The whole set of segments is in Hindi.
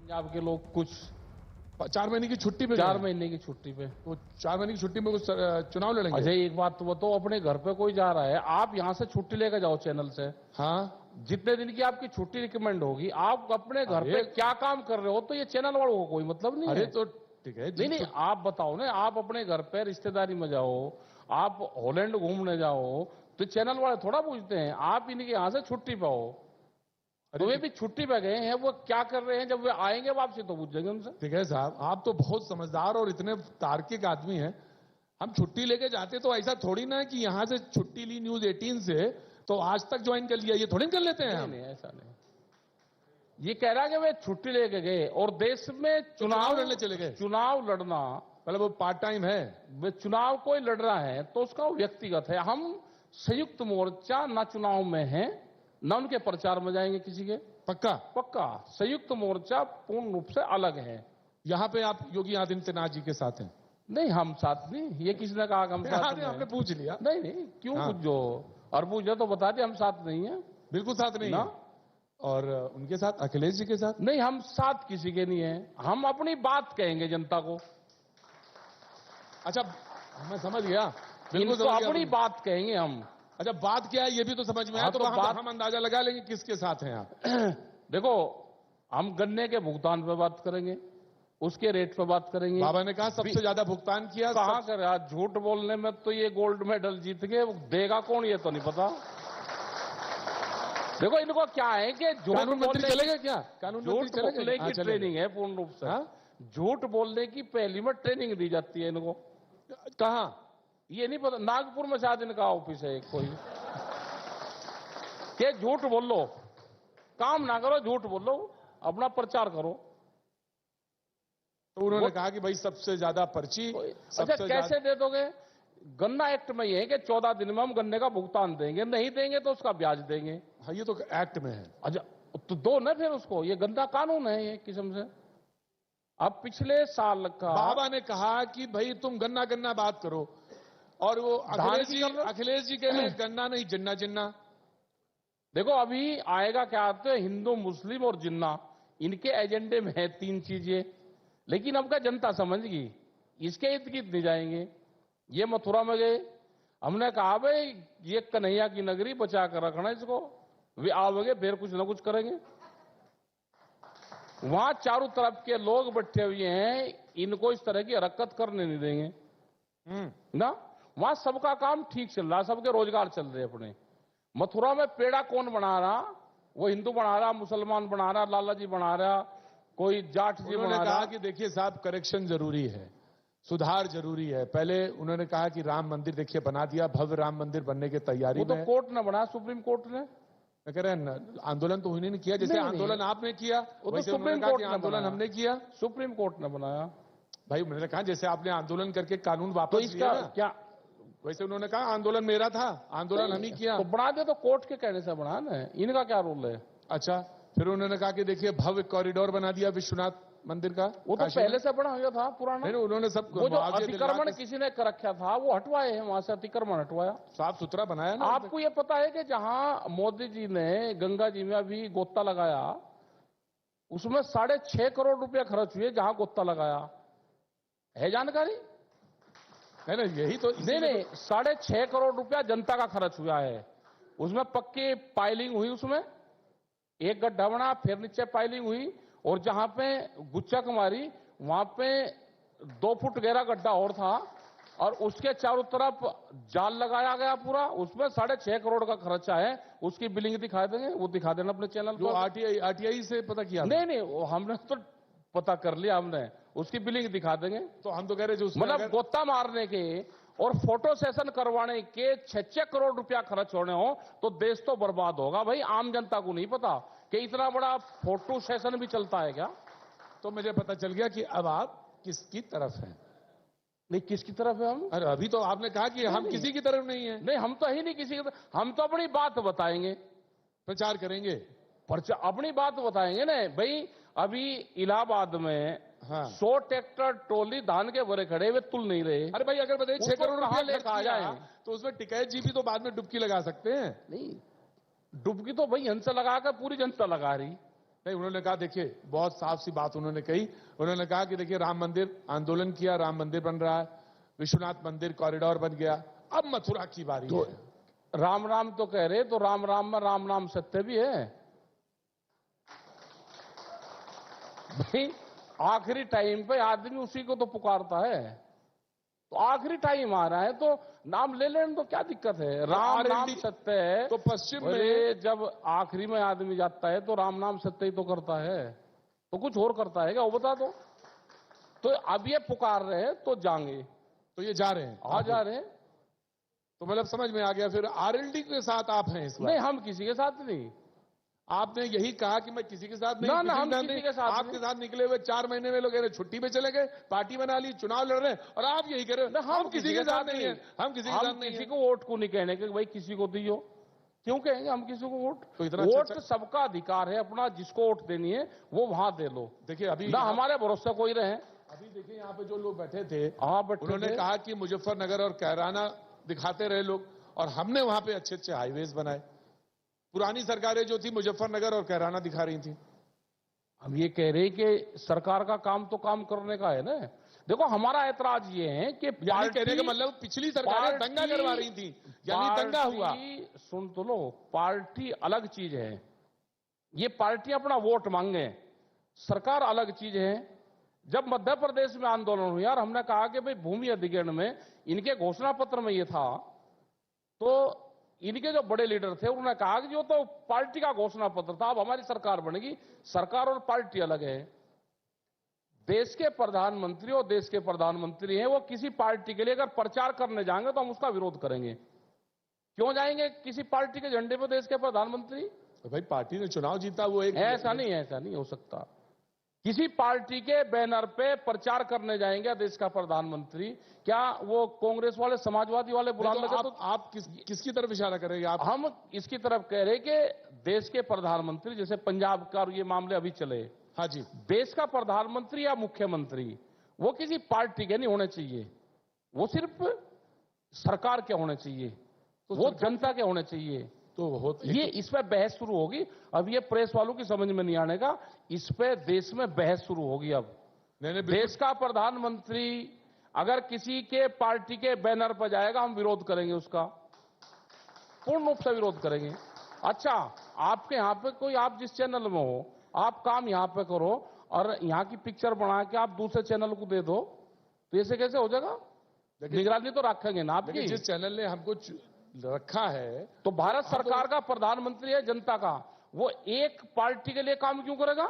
पंजाब के लोग कुछ 4 महीने की छुट्टी पे 4 महीने की छुट्टी पे। तो 4 महीने की छुट्टी में कुछ चुनाव लड़ेंगे। अच्छा एक बात तो बताओ, अपने घर पे कोई जा रहा है, आप यहां से छुट्टी लेकर जाओ चैनल से, हाँ जितने दिन की आपकी छुट्टी रिकमेंड होगी, आप अपने घर पे अरे क्या काम कर रहे हो तो ये चैनल वालों को कोई मतलब नहीं अरे है। तो ठीक है नहीं नहीं, आप बताओ ना, आप अपने घर पे रिश्तेदारी में जाओ, आप हॉलैंड घूमने जाओ, तो चैनल वाले थोड़ा पूछते हैं, आप इनके यहां से छुट्टी पाओ। तो वे भी छुट्टी पे गए हैं, वो क्या कर रहे हैं, जब वे आएंगे वापसी तो पूछेंगे उनसे। ठीक है साहब, आप तो बहुत समझदार और इतने तार्किक आदमी हैं। हम छुट्टी लेके जाते तो ऐसा थोड़ी ना है कि यहाँ से छुट्टी ली न्यूज 18 से तो आज तक ज्वाइन कर लिया, ये थोड़ी कर लेते हैं नहीं हम। नहीं, ऐसा नहीं। ये कह रहा है कि वे छुट्टी लेके गए और देश में चुनाव लड़ने चले गए। चुनाव लड़ना, मतलब वो पार्ट टाइम है। वे चुनाव कोई लड़ रहा है तो उसका व्यक्तिगत है। हम संयुक्त मोर्चा ना चुनाव में है, ना उनके प्रचार में जाएंगे किसी के। पक्का पक्का संयुक्त मोर्चा पूर्ण रूप से अलग है। यहाँ पे आप योगी आदित्यनाथ जी के साथ हैं। नहीं, हम साथ नहीं, ये किसने कहा कि हम साथ अरे आपने नहीं? पूछ लिया। नहीं नहीं, क्यों हाँ। पूछो, और पूछो तो बता दे हम साथ नहीं है। बिल्कुल साथ नहीं ना। है। और उनके साथ अखिलेश जी के साथ नहीं, हम साथ किसी के नहीं है, हम अपनी बात कहेंगे जनता को। अच्छा, मैं समझ गया। बिल्कुल इनको समझ गया। अपनी बात कहेंगे हम। अच्छा, बात क्या है ये भी तो समझ में आया। हाँ, तो तो हम अंदाजा लगा लेंगे किसके साथ हैं आप। देखो, हम गन्ने के भुगतान पे बात करेंगे, उसके रेट पे बात करेंगे। बाबा ने कहा सबसे ज्यादा भुगतान किया। कहां कर रहा, झूठ बोलने में तो ये गोल्ड मेडल जीत गए, वो देगा कौन ये तो नहीं पता। देखो इनको क्या है कि झूठ कानून मंत्री बोलने चले गए क्या? कानून मंत्री झूठ चले बोलने गए? हाँ, की चले ट्रेनिंग है पूर्ण रूप से। हाँ? झूठ बोलने की पहली में ट्रेनिंग दी जाती है इनको। कहाँ? ये नहीं पता, नागपुर में शायद इनका ऑफिस है कोई, के झूठ बोल लो, काम ना करो, झूठ बोलो, अपना प्रचार करो। तो उन्होंने कहा कि भाई सबसे ज्यादा पर्ची। अच्छा, कैसे दे दोगे? गन्ना एक्ट में ये है कि 14 दिन में हम गन्ने का भुगतान देंगे, नहीं देंगे तो उसका ब्याज देंगे। हाँ, ये तो एक्ट में है। अच्छा, तो दो ना फिर उसको, ये गन्ना कानून है ये किस्म से। अब पिछले साल का बाबा ने कहा कि भाई तुम गन्ना गन्ना बात करो, और वो अखिलेश जी कह रहे गन्ना नहीं जिन्ना जिन्ना। देखो अभी आएगा क्या, तो हिंदू मुस्लिम और जिन्ना, इनके एजेंडे में है 3 चीजें, लेकिन अब का जनता समझ गई, इसके इर्द गिर्द नहीं जाएंगे। ये मथुरा में गए, हमने कहा भाई ये कन्हैया की नगरी बचा कर रखना इसको, वे आओगे फिर कुछ ना कुछ करेंगे। वहां चारों तरफ के लोग बैठे हुए हैं, इनको इस तरह की हरकत करने नहीं देंगे ना। वहां सबका काम ठीक चल रहा, सबके रोजगार चल रहे अपने। मथुरा में पेड़ा कौन बना रहा? वो हिंदू बना रहा, मुसलमान बना रहा, लाला जी बना रहा, कोई जाट जी बना रहा। कहा कि देखिए साहब, करेक्शन जरूरी है, सुधार जरूरी है। पहले उन्होंने कहा कि राम मंदिर देखिए बना दिया, भव्य राम मंदिर बनने की तैयारी वो तो में। कोर्ट ने बनाया, सुप्रीम कोर्ट ने। मैं कह रहे हैं आंदोलन तो उन्होंने किया, जैसे आंदोलन आपने किया वो तो वैसे सुप्रीम उन्होंने कहा कोर्ट कि ने आंदोलन बनाया। हमने किया। सुप्रीम कोर्ट ने बनाया। भाई उन्होंने कहा जैसे आपने आंदोलन करके कानून तो वापस इसका लिया, क्या? वैसे उन्होंने कहा आंदोलन मेरा था, आंदोलन हम ही किया। तो बना दे, तो कोर्ट के कहने से बना ना, इनका क्या रोल है? अच्छा, फिर उन्होंने कहा कि देखिए भव्य कॉरिडोर बना दिया विश्वनाथ मंदिर का। वो तो पहले से बना हुआ था पुराना। नहीं, उन्होंने सब वो जो अतिक्रमण किसी ने कर रखा था वो हटवाए हैं, वहां से अतिक्रमण हटवाया, साफ सुथरा बनाया ना। आपको ये पता है कि जहां मोदी जी ने गंगा जी में अभी गोता लगाया, उसमें 6.5 करोड़ रुपया खर्च हुए, जहां गोता लगाया है, जानकारी? नहीं, यही तो। नहीं, 6.5 करोड़ रुपया जनता का खर्च हुआ है। उसमें पक्की पाइलिंग हुई, उसमें एक गड्ढा बना, फिर नीचे पाइलिंग हुई, और जहां पे गुच्चा मारी वहां पे 2 फुट गहरा गड्ढा और था, और उसके चारों तरफ जाल लगाया गया पूरा। उसमें 6.5 करोड़ का खर्चा है। उसकी बिलिंग दिखा देंगे, वो दिखा देना अपने चैनल पर। जो आरटीआई से पता किया? नहीं, वो हमने तो पता कर लिया, हमने उसकी बिलिंग दिखा देंगे। तो हम तो कह रहे जो मतलब गोता मारने के और फोटो सेशन करवाने के 6 करोड़ रुपया खर्च होने हो तो देश तो बर्बाद होगा भाई। आम जनता को नहीं पता कि इतना बड़ा फोटो सेशन भी चलता है क्या। तो मुझे पता चल गया कि अब आप किसकी तरफ हैं। नहीं, किसकी तरफ है हम? अरे अभी तो आपने कहा कि हम किसी की तरफ नहीं है। नहीं, हम तो ही नहीं किसी की तरफ, हम तो अपनी बात बताएंगे, प्रचार करेंगे, अपनी बात बताएंगे ना भाई। अभी इलाहाबाद में 100 ट्रैक्टर ट्रॉली धान के भरे खड़े हुए, तुल नहीं रहे। अरे भाई, अगर बताइए 6 करोड़ रुपया लेकर आ जाए तो उसमें टिकैत जी भी तो बाद में डुबकी लगा सकते हैं। नहीं, डुबकी तो भाई हंस लगा कर पूरी जनता लगा रही। नहीं, उन्होंने कहा, देखिए बहुत साफ सी बात उन्होंने कही। उन्होंने कहा कि देखिए राम मंदिर आंदोलन किया, राम मंदिर बन रहा है, विश्वनाथ मंदिर कॉरिडोर बन गया, अब मथुरा की बारी है। राम राम तो कह रहे, तो राम राम में राम नाम सत्य भी है भाई। आखिरी टाइम पे आदमी उसी को तो पुकारता है, तो आखिरी टाइम आ रहा है तो नाम ले लेने तो क्या दिक्कत है। राम नाम सत्य है, तो पश्चिम में अरे जब आखिरी में आदमी जाता है तो राम नाम सत्य ही तो करता है, तो कुछ और करता है क्या वो बता दो। तो अब ये पुकार रहे हैं तो जाएंगे, तो ये जा रहे हैं, आ जा रहे हैं। तो मतलब समझ में आ गया, फिर आरएलडी के साथ आप हैं इस बार? नहीं, हम किसी के साथ नहीं। आपने यही कहा कि मैं किसी के साथ नहीं, ना, हम किसी के साथ आपके साथ निकले हुए 4 महीने में लोग कह रहे छुट्टी पे चले गए, पार्टी बना ली, चुनाव लड़ रहे हैं, और आप यही कह रहे हो हम किसी के साथ नहीं है, हम किसी के साथ नहीं। किसी को वोट को नहीं कहने के भाई किसी को दियो, क्यों कहेंगे हम किसी को वोट। तो इतना वोट सबका अधिकार है अपना, जिसको वोट देनी है वो वहां दे लो। देखिए अभी ना हमारे भरोसे कोई रहे। अभी देखिए यहाँ पे जो लोग बैठे थे, उन्होंने कहा कि मुजफ्फरनगर और कैराना दिखाते रहे लोग, और हमने वहां पे अच्छे अच्छे हाईवेज बनाए। पुरानी सरकारें जो थी मुजफ्फरनगर और कैराना दिखा रही थी। हम ये कह रहे कि सरकार का काम तो काम करने का है ना। देखो हमारा ऐतराज ये है कि कहने का मतलब पिछली सरकारें दंगा करवा रही थी, यानी दंगा हुआ। सुन तो लो, पार्टी अलग चीज है, ये पार्टी अपना वोट मांगे, सरकार अलग चीज है। जब मध्य प्रदेश में आंदोलन हुआ और हमने कहा कि भाई भूमि अधिग्रहण में इनके घोषणा पत्र में ये था, तो इनके जो बड़े लीडर थे उन्होंने कहा कि जो तो पार्टी का घोषणा पत्र था, अब हमारी सरकार बनेगी, सरकार और पार्टी अलग है। देश के प्रधानमंत्री और देश के प्रधानमंत्री हैं, वो किसी पार्टी के लिए अगर प्रचार करने जाएंगे तो हम उसका विरोध करेंगे। क्यों जाएंगे किसी पार्टी के झंडे पर देश के प्रधानमंत्री? तो भाई पार्टी ने चुनाव जीता, वो एक ऐसा नहीं हो सकता। किसी पार्टी के बैनर पे प्रचार करने जाएंगे देश का प्रधानमंत्री, क्या वो कांग्रेस वाले समाजवादी वाले बुलाने लगे? तो आप किसकी तरफ इशारा करेंगे आप? हम इसकी तरफ कह रहे कि देश के प्रधानमंत्री, जैसे पंजाब का ये मामले अभी चले, हाँ जी, देश का प्रधानमंत्री या मुख्यमंत्री वो किसी पार्टी के नहीं होने चाहिए, वो सिर्फ सरकार के होने चाहिए, तो वो जनता के होने चाहिए। तो ये इस पे बहस शुरू होगी। अब ये प्रेस वालों की समझ में नहीं आने का, इस पे देश में बहस शुरू होगी। अब देश का प्रधानमंत्री अगर किसी के पार्टी के बैनर पर जाएगा, हम विरोध करेंगे, उसका पूर्ण रूप से विरोध करेंगे। अच्छा, आपके यहाँ पे कोई, आप जिस चैनल में हो, आप काम यहाँ पे करो और यहाँ की पिक्चर बना के आप दूसरे चैनल को दे दो, तो ऐसे कैसे हो जाएगा? निगरानी तो रखेंगे ना आपकी। जिस चैनल ने हमको रखा है, तो भारत सरकार का प्रधानमंत्री है जनता का, वो एक पार्टी के लिए काम क्यों करेगा?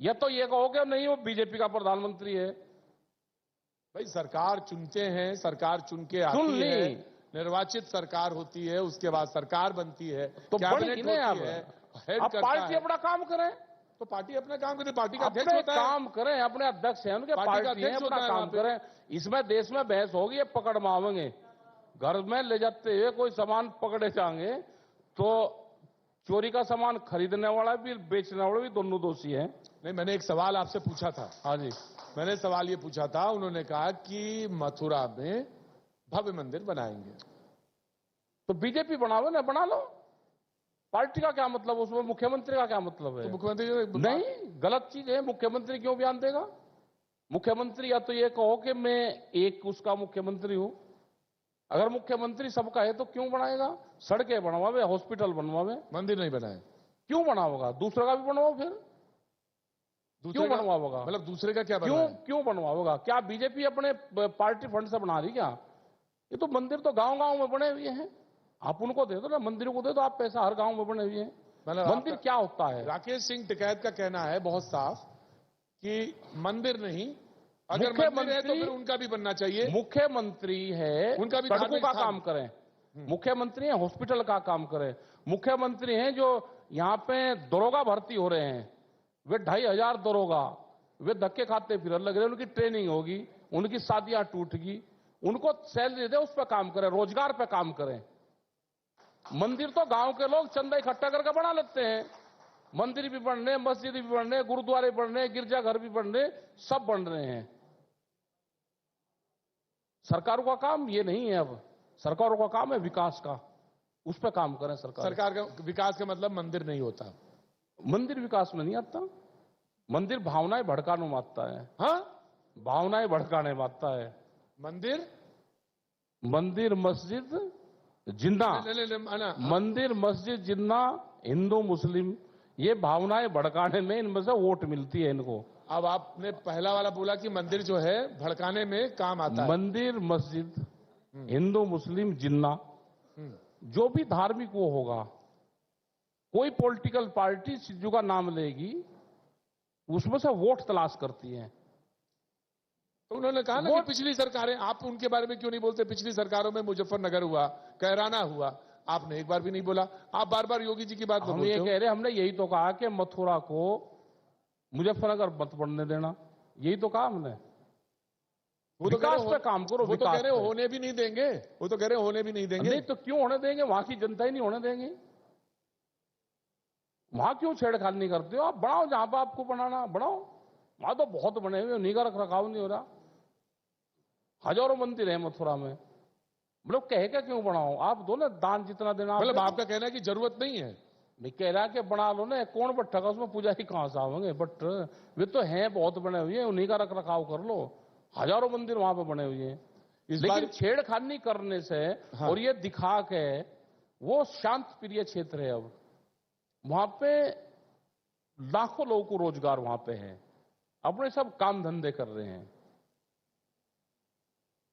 या तो ये कहोगे नहीं वो बीजेपी का प्रधानमंत्री है। भाई सरकार चुनते हैं, सरकार चुन के आती है, निर्वाचित सरकार होती है, उसके बाद सरकार बनती है, तो कैबिनेट होती है, हेड करता है। पार्टी अपना काम करे, तो पार्टी अपना काम करे, पार्टी का अध्यक्ष होता है, काम करें, अपने अध्यक्ष हैं उनके, पार्टी है, अपना काम करें। इसमें देश में बहस होगी, ये पकड़ मावेंगे, घर में ले जाते हुए कोई सामान पकड़े जाएंगे तो चोरी का सामान खरीदने वाला भी बेचने वाला भी दोनों दोषी हैं। नहीं, मैंने एक सवाल आपसे पूछा था। हाँ जी, मैंने सवाल ये पूछा था, उन्होंने कहा कि मथुरा में भव्य मंदिर बनाएंगे। तो बीजेपी बनाओ ना, बना लो, पार्टी का क्या मतलब, उसमें मुख्यमंत्री का क्या मतलब है? तो मुख्यमंत्री नहीं, गलत चीज है। मुख्यमंत्री क्यों बयान देगा? मुख्यमंत्री या तो ये कहो कि मैं एक उसका मुख्यमंत्री हूं, अगर मुख्यमंत्री सबका है तो क्यों बनाएगा? सड़कें बनवावे, हॉस्पिटल बनवावे, मंदिर नहीं बनाए, क्यों बनाओगा? दूसरे का भी बनवाओ, फिर क्यों बनवाओगा? मतलब दूसरे का क्या क्यों बनवाओगा? क्या बीजेपी अपने पार्टी फंड से बना रही क्या? ये तो मंदिर तो गांव गांव में बने हुए हैं, आप उनको दे दो ना, मंदिरों को दे दो आप पैसा, हर गांव में बने हुए हैं। मंदिर क्या होता है? राकेश सिंह टिकैत का कहना है बहुत साफ कि मंदिर नहीं, अगर मंदिर है तो फिर उनका भी बनना चाहिए। मुख्यमंत्री है, उनका भी सड़कों का काम करें, मुख्यमंत्री है हॉस्पिटल का काम करें, मुख्यमंत्री हैं जो यहाँ पे दरोगा भर्ती हो रहे हैं, वे 2500 दरोगा, वे धक्के खाते फिर लग रहे, उनकी ट्रेनिंग होगी, उनकी शादियां टूटगी, उनको सैलरी दे, उस पर काम करें, रोजगार पे काम करें। मंदिर तो गांव के लोग चंदा इकट्ठा करके बना लेते हैं, मंदिर भी बन रहे, मस्जिद भी बन रहे, गुरुद्वारे बन रहे, गिरजाघर भी बन रहे, सब बन रहे हैं। सरकारों का काम ये नहीं है, अब सरकारों का काम है विकास का, उस पर काम करें। सरकार का विकास का मतलब मंदिर नहीं होता, मंदिर विकास में नहीं आता। मंदिर भावनाएं भड़काने में आता है। हाँ, भावनाएं भड़काने में आता है। मंदिर मंदिर मस्जिद जिन्ना, ना, मंदिर मस्जिद जिन्ना, हिंदू मुस्लिम, ये भावनाएं भड़काने में इनमें से वोट मिलती है इनको। अब आपने पहला वाला बोला कि मंदिर जो है भड़काने में काम आता है। मंदिर मस्जिद हिंदू मुस्लिम जिन्ना, जो भी धार्मिक वो होगा, कोई पॉलिटिकल पार्टी सिद्धू का नाम लेगी, उसमें से वोट तलाश करती है। तो उन्होंने कहा ना कि पिछली सरकारें, आप उनके बारे में क्यों नहीं बोलते? पिछली सरकारों में मुजफ्फरनगर हुआ, कैराना हुआ, आपने एक बार भी नहीं बोला। आप बार बार योगी जी की बात हम ये कह रहे, हमने यही तो कहा कि मथुरा को मुजफ्फरनगर मत बनने देना, यही तो कहा हमने। वो तो विकास पे काम करो। वो तो कह रहे होने भी नहीं देंगे, वो तो कह रहे होने भी नहीं देंगे। नहीं तो क्यों होने देंगे? वहां की जनता ही नहीं होने देंगे। वहां क्यों छेड़खानी नहीं करते हो? आप बढ़ाओ, जहां पर आपको बनाना बढ़ाओ। वहां तो बहुत बने हुए, उन्हीं का रख रखाव नहीं हो रहा। हजारों मंदिर है मथुरा में, मतलब कहे क्या क्यों बनाओ? आप दो ना दान, जितना देना। मतलब आपका कहना है कि जरूरत नहीं है? मैं कह रहा कि बना लो ना, कौन बट्टा का उसमें पुजारी कहां से आवेंगे? बट वे तो हैं, बहुत बने हुए हैं, उन्हीं का रख रखाव कर लो। हजारों मंदिर वहां पे बने हुए हैं। लेकिन छेड़खानी करने से, हाँ, और ये दिखा के, वो शांत प्रिय क्षेत्र है। अब वहां पे लाखों लोगों को रोजगार वहां पे है, अपने सब काम धंधे कर रहे हैं।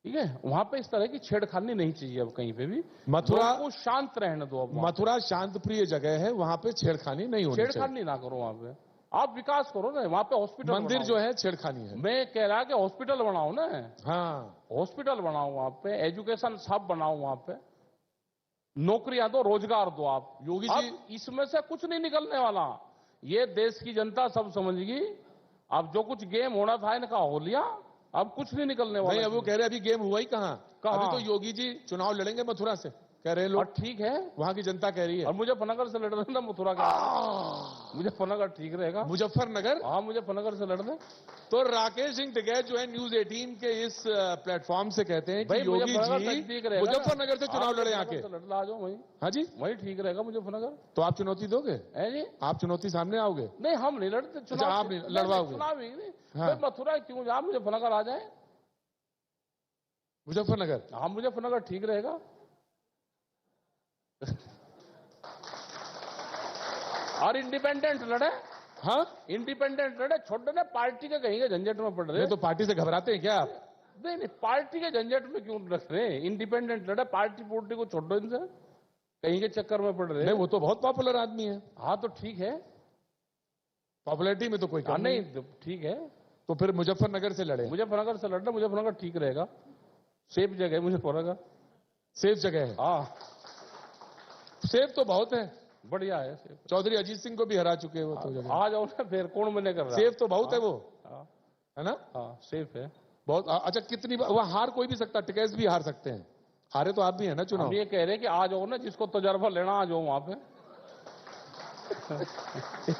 ठीक है, वहां पे इस तरह की छेड़खानी नहीं चाहिए अब कहीं पे भी। मथुरा को शांत रहने दो। अब मथुरा शांत प्रिय जगह है, वहां पे छेड़खानी नहीं होनी चाहिए। छेड़खानी ना करो वहां पे, आप विकास करो ना। वहां पे हॉस्पिटल, मंदिर जो है छेड़खानी है। मैं कह रहा कि हॉस्पिटल बनाओ ना। हाँ, हॉस्पिटल बनाओ वहां पे, एजुकेशन सब बनाओ वहां पे, नौकरियां दो, रोजगार दो। आप योगी जी, इसमें से कुछ नहीं निकलने वाला। ये देश की जनता सब समझेगी। अब जो कुछ गेम होना था इनका हो लिया, अब कुछ नहीं निकलने वाला। नहीं, अब वो कह रहे अभी गेम हुआ ही कहां? अभी तो योगी जी चुनाव लड़ेंगे मथुरा से, कह रहे लोग। ठीक है, वहां की जनता कह रही है। और मुजफ्फरनगर से लड़ रहे ना मथुरा का। मुजफ्फरनगर ठीक रहेगा। मुजफ्फरनगर, हाँ, मुजफ्फरनगर से लड़ रहे। तो राकेश सिंह टिकैत जो है न्यूज 18 के इस प्लेटफॉर्म से कहते हैं कि योगी जी मुजफ्फरनगर से चुनाव लड़े आके। आ जाओ वहीं। हाँ जी, वहीं ठीक रहेगा मुजफ्फरनगर। तो आप चुनौती दोगे? जी, आप चुनौती सामने आओगे? नहीं, हम नहीं लड़ते चुनाव। आप नहीं लड़वाओगे? चुनाव ही नहीं। हाँ। मथुरा क्यों जा, मुजफ्फरनगर आ जाए। मुजफ्फरनगर, हाँ, मुजफ्फरनगर ठीक रहेगा। और इंडिपेंडेंट लड़े। हाँ, इंडिपेंडेंट लड़े, छोड़ ना पार्टी के कहीं के झंझट में पड़ रहे। तो पार्टी से घबराते हैं क्या आप? नहीं, पार्टी के झंझट में क्यों रख रहे हैं? इंडिपेंडेंट लड़े, पार्टी पोर्टी को छोड़ो, इनसे कहीं के चक्कर में पड़ रहे। नहीं, वो तो बहुत पॉपुलर आदमी है। हाँ, तो ठीक है, पॉपुलरिटी में तो कोई कम नहीं, ठीक है। तो फिर मुजफ्फरनगर से लड़े। मुजफ्फरनगर से लड़ना, मुजफ्फरनगर ठीक रहेगा, सेफ जगह है मुजफ्फरनगर। सेफ जगह है? हाँ, सेफ तो बहुत है, बढ़िया है सेफ। चौधरी अजीत सिंह को भी हरा चुके हैं वो तो जगह। आ जाओ ना, फिर कौन मना कर रहा है? सेफ तो बहुत है वो, है ना? हाँ, सेफ है बहुत। अच्छा, कितनी वहां हार कोई भी सकता, टिकैत भी हार सकते हैं। हारे तो आप भी है ना चुनाव। हम ये कह रहे हैं कि आ जाओ ना, जिसको तजर्बा लेना आ जाओ वहां पे।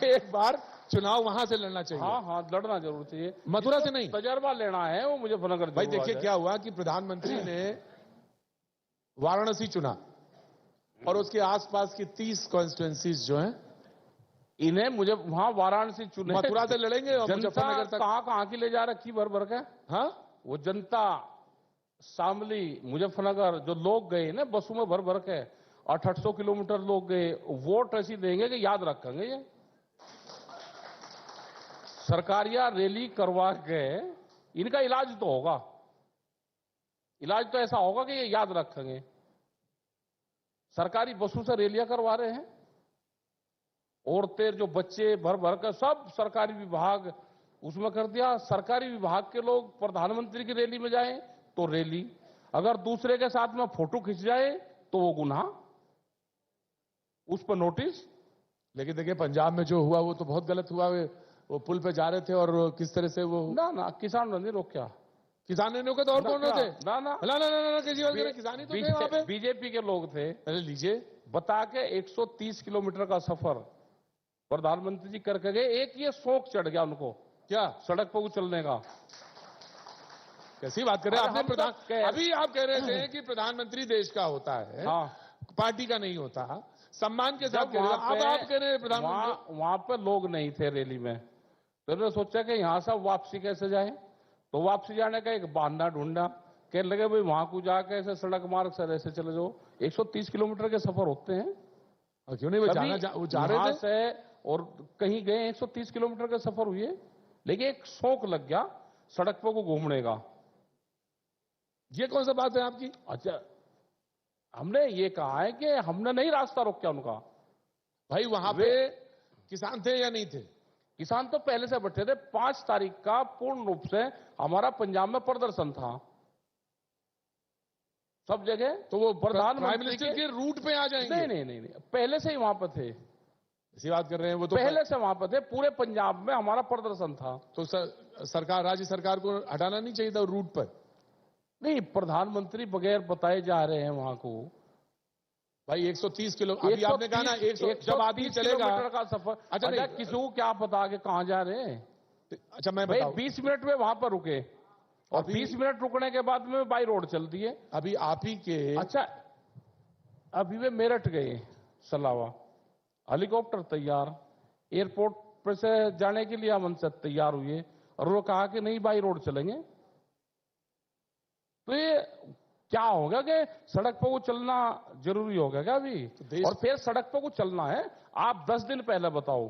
एक बार चुनाव वहां से लड़ना चाहिए। हाँ, हाँ, लड़ना जरूर चाहिए, मथुरा से नहीं। तजर्बा लेना है वो मुजफ्फरनगर। भाई देखिए क्या हुआ कि प्रधानमंत्री ने वाराणसी चुना और उसके आसपास की 30 कॉन्स्टिट्यूएंसीज जो हैं, इन्हें मुझे वहां वाराणसी चुने। मथुरा से लड़ेंगे और मुजफ्फरनगर तक। कहां की ले जा रखी भर भर के। हाँ, वो जनता शामली मुजफ्फरनगर जो लोग गए ना बसों में भर भर के, 800 किलोमीटर लोग गए, वोट ऐसी देंगे कि याद रखेंगे। ये सरकारिया रैली करवा के इनका इलाज तो होगा, इलाज तो ऐसा होगा कि ये याद रखेंगे। सरकारी बसों से रैलियां करवा रहे हैं, औरतें जो बच्चे भर भर कर, सब सरकारी विभाग उसमें कर दिया। सरकारी विभाग के लोग प्रधानमंत्री की रैली में जाएं तो रैली, अगर दूसरे के साथ में फोटो खिंच जाए तो वो गुनाह, उस पर नोटिस। लेकिन देखिए पंजाब में जो हुआ वो तो बहुत गलत हुआ। वो पुल पे जा रहे थे और किस तरह से वो ना किसान ने रोका। किसान ने रोका तो और कौन थे? ना केजरीवाल किसान ही तो थे वहां पे, बीजेपी के लोग थे। अरे लीजिए, बता के 130 किलोमीटर का सफर प्रधानमंत्री जी करके गए। एक ये शौक चढ़ गया उनको, क्या सड़क पर चलने का। कैसी बात कर रहे हैं आपने? अभी आप कह रहे थे कि प्रधानमंत्री देश का होता है, हाँ, पार्टी का नहीं होता। सम्मान के साथ जब कह रहे वहां हो। अब आप कह रहे हैं प्रधानमंत्री। वहां पे लोग नहीं थे रैली में, तो उन्होंने सोचा कि यहां से वापसी कैसे जाए, तो वापसी जाने का एक बहाना ढूंढा। कहने लगे भाई वहां को जाके ऐसे सड़क मार्ग से ऐसे चले जाओ, 130 किलोमीटर के सफर होते हैं। और क्यों नहीं वो वो जा रहे यहां थे। से और कहीं गए 130 किलोमीटर का सफर हुए, लेकिन एक शौक लग गया सड़क पर को घूमने का। ये कौन सा बात है आपकी। अच्छा, हमने ये कहा है कि हमने नहीं रास्ता रोका उनका। भाई वहां पे किसान थे या नहीं थे। किसान तो पहले से बैठे थे। 5 तारीख का पूर्ण रूप से हमारा पंजाब में प्रदर्शन था, सब जगह। तो वो प्रधानमंत्री प्राइम मिनिस्टर के रूट पे आ जाएंगे। नहीं, पहले से ही वहां पर थे। इसी बात कर रहे हैं वो तो पहले से वहां पर थे, पूरे पंजाब में हमारा प्रदर्शन था। तो सरकार, राज्य सरकार को हटाना नहीं चाहिए था रूट पर। नहीं, प्रधानमंत्री बगैर बताए जा रहे हैं वहां को। भाई 130 किलो अभी आपने कहा ना, 100 जब आदमी चलेगा किलोमीटर का सफर। अच्छा नहीं, किसी को क्या पता कि कहां जा रहे हैं। अच्छा मैं भाई बताऊं, 20 मिनट में वहां पर रुके और 20 मिनट रुकने के बाद में बाई रोड चल दिए। अभी आप ही के अच्छा, अभी वे मेरठ गए सलावा, हेलीकॉप्टर तैयार, एयरपोर्ट पर से जाने के लिए अमन से तैयार हुए और वो कहा कि नहीं बाई रोड चलेंगे। तो ये क्या होगा कि सड़क पर को चलना जरूरी होगा क्या अभी। और फिर सड़क पर को चलना है। आप 10 दिन पहले बताओ,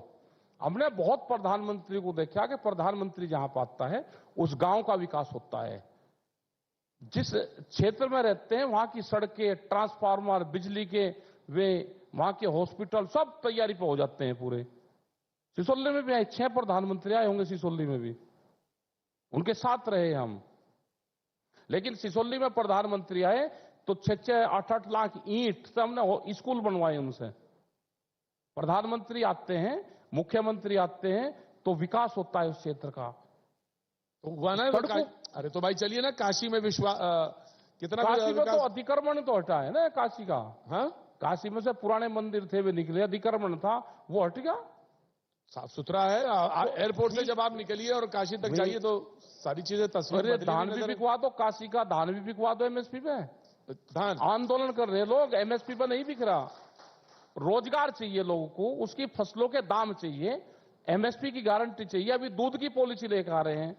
हमने बहुत प्रधानमंत्री को देखा कि प्रधानमंत्री जहां पर आता है उस गांव का विकास होता है। जिस क्षेत्र में रहते हैं वहां की सड़कें, ट्रांसफार्मर, बिजली के वे, वहां के हॉस्पिटल सब तैयारी पे हो जाते हैं पूरे। सिसोली में भी आए, 6 प्रधानमंत्री आए होंगे सिसोली में भी, उनके साथ रहे हम। लेकिन सिसोली में प्रधानमंत्री आए तो 6-6, 8-8 लाख ईंट से हमने स्कूल बनवाए उनसे। प्रधानमंत्री आते हैं, मुख्यमंत्री आते हैं तो विकास होता है उस क्षेत्र का। तो हुआ ना अरे तो भाई चलिए ना, काशी में कितना काशी में तो अतिक्रमण तो हटा है ना काशी का। हाँ, काशी में से पुराने मंदिर थे वे निकले, अतिक्रमण था वो हट गया, साफ सुथरा है। एयरपोर्ट से जब आप निकलिए और काशी तक जाइए तो सारी चीजें तस्वीर। धान भी बिकवा दो, काशी का धान भी बिकवा दो एमएसपी पे। धान आंदोलन कर रहे लोग, एमएसपी पे नहीं बिक रहा। रोजगार चाहिए लोगों को, उसकी फसलों के दाम चाहिए, एमएसपी की गारंटी चाहिए। अभी दूध की पॉलिसी लेकर आ रहे हैं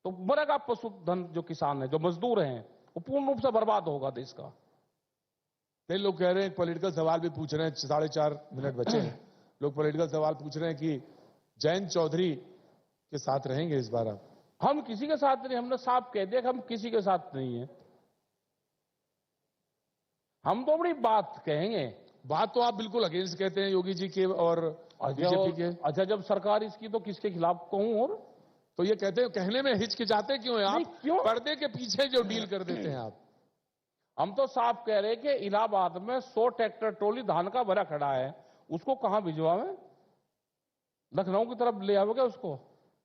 तो मरेगा पशुधन। जो किसान है, जो मजदूर हैं, वो पूर्ण रूप से बर्बाद होगा देश का। कई लोग कह रहे हैं, पॉलिटिकल सवाल भी पूछ रहे हैं, 4.5 मिनट बचे हैं। लोग पॉलिटिकल सवाल पूछ रहे हैं कि जयंत चौधरी के साथ रहेंगे इस बार आप। हम किसी के साथ नहीं, हमने साफ कह दिया कि हम किसी के साथ नहीं है। हम तो बड़ी बात कहेंगे। बात तो आप बिल्कुल अगेंस्ट कहते हैं योगी जी के और बीजेपी के। अच्छा, जब सरकार इसकी तो किसके खिलाफ कहूं। और तो ये कहते हैं, कहने में हिचकिचाते क्यों है आप। क्यों पर्दे के पीछे जो डील कर देते हैं आप। हम तो साफ कह रहे हैं कि इलाहाबाद में 100 ट्रैक्टर ट्रॉली धान का भरा खड़ा है, उसको कहां भिजवावे। लखनऊ की तरफ ले आओगे उसको,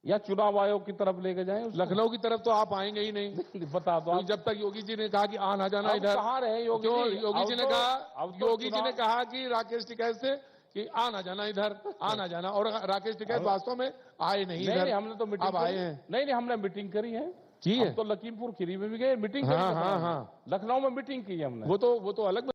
या चुनाव आयोग की तरफ लेके जाएं उसको? लखनऊ की तरफ तो आप आएंगे ही नहीं। बता दो आप। जब तक योगी जी ने कहा कि आ ना जाना इधर। कहां रहे योगी जी? योगी जी ने कहा कि राकेश टिकैत से कि आ ना जाना इधर, आ ना जाना। और राकेश टिकैत वास्तव में आए नहीं इधर। नहीं, हमने तो मीटिंग अब आए हैं। नहीं, हमने मीटिंग करी है। की है तो लखीमपुर खीरी में भी गए, मीटिंग करी। हाँ, लखनऊ में मीटिंग की है हमने। वो तो अलग